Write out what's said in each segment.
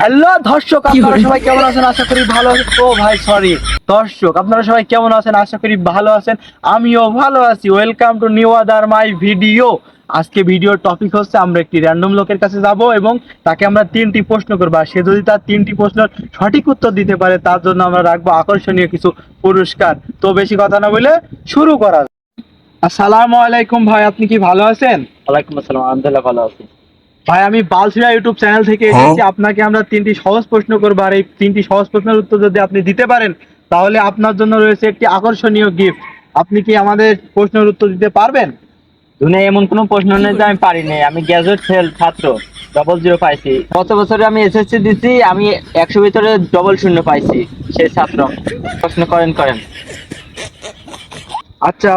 Hello দর্শক, আপনারা সবাই কেমন আছেন? আশা করি ভালো আছেন। ও ভাই সরি, দর্শক আপনারা সবাই কেমন আছেন? আশা করি ভালো আছেন, আমিও ভালো আছি। Welcome to new other my video. আজকে ভিডিওর টপিক হচ্ছে আমরা একটি র্যান্ডম লোকের কাছে যাব এবং তাকে আমরা 3টি প্রশ্ন করব, আর সে যদি তার 3টি প্রশ্নের সঠিক উত্তর দিতে পারে তার জন্য আমরা রাখবো আকর্ষণীয় কিছু পুরস্কার। তো বেশি কথা না বলে শুরু করা যাক। আসসালামু আলাইকুম ভাই, আপনি কি ভালো আছেন? ওয়ালাইকুম আসসালাম, আলহামদুলিল্লাহ ভালো আছি। ভাই আমি বালছিড়া ইউটিউব চ্যানেল থেকে এসেছি। আপনাকে আমরা 3টি সহজ প্রশ্ন করবো, আর এই 3টি সহজ প্রশ্নের উত্তর যদি আপনি দিতে পারেন তাহলে আপনার জন্য রয়েছে একটি আকর্ষণীয় গিফট। আপনি কি আমাদের প্রশ্নের উত্তর দিতে পারবেন? দুনিয়ায় এমন কোনো প্রশ্ন নেই যে আমি পারি নাই। আমি গ্র্যাজুয়েট ফেল ছাত্র, 00 পাইছি। গত বছরে আমি এসএসসি দিছি, আমি 100 ভিতরে 00 পাইছি, সেই ছাত্র। প্রশ্ন করেন। আচ্ছা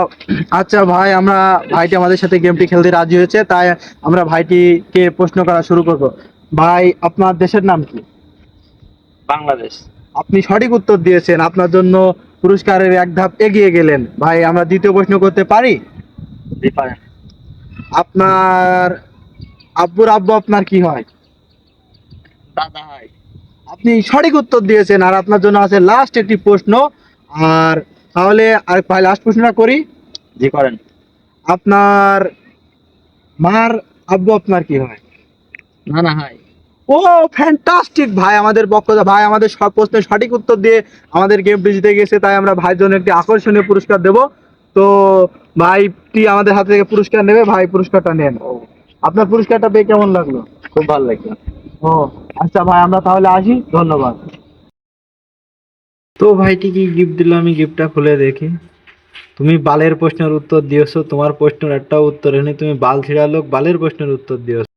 আচ্ছা ভাই, আমরা ভাইটি আমাদের সাথে গেমটি খেলতে রাজি হয়েছে, তাই আমরা ভাইটিকে প্রশ্ন করা শুরু করব। ভাই আপনার দেশের নাম কি? বাংলাদেশ। আপনি সঠিক উত্তর দিয়েছেন, আপনার জন্য পুরস্কারের এক ধাপ এগিয়ে গেলেন। ভাই আমরা দ্বিতীয় প্রশ্ন করতে পারি? জি পারেন। আপনার আব্বুর আব্বু আপনার কি হয়? দাদা হয়। আপনি সঠিক উত্তর দিয়েছেন, আর আপনার জন্য আছে লাস্ট একটি প্রশ্ন। আর তাহলে আর ভাই লাস্ট প্রশ্নটা করি। জি করেন। আপনার মার আব্বু আপনার কি হয়? না হয়। ও ফ্যান্টাস্টিক ভাই, আমাদের বক্তা ভাই আমাদের সব প্রশ্নের সঠিক উত্তর দিয়ে আমাদের গেমটি জিতে গেছে, তাই আমরা ভাইয়ের জন্য একটি আকর্ষণীয় পুরস্কার দেব। তো ভাইটি আমাদের হাত থেকে পুরস্কার নেবে, ভাই পুরস্কারটা নেন। আপনার পুরস্কারটা পেয়ে কেমন লাগলো? খুব ভালো লাগলো। ও আচ্ছা ভাই, আমরা তাহলে আসি, ধন্যবাদ। তো ভাইটি কি গিফট দিল, আমি গিফটটা খুলে দেখি। তুমি বালের প্রশ্নের উত্তর দিয়েছো, তোমার প্রশ্নের একটাও উত্তর হয়নি, তুমি বাল ছিড়া লোক, বালের প্রশ্নের উত্তর দিয়েছো।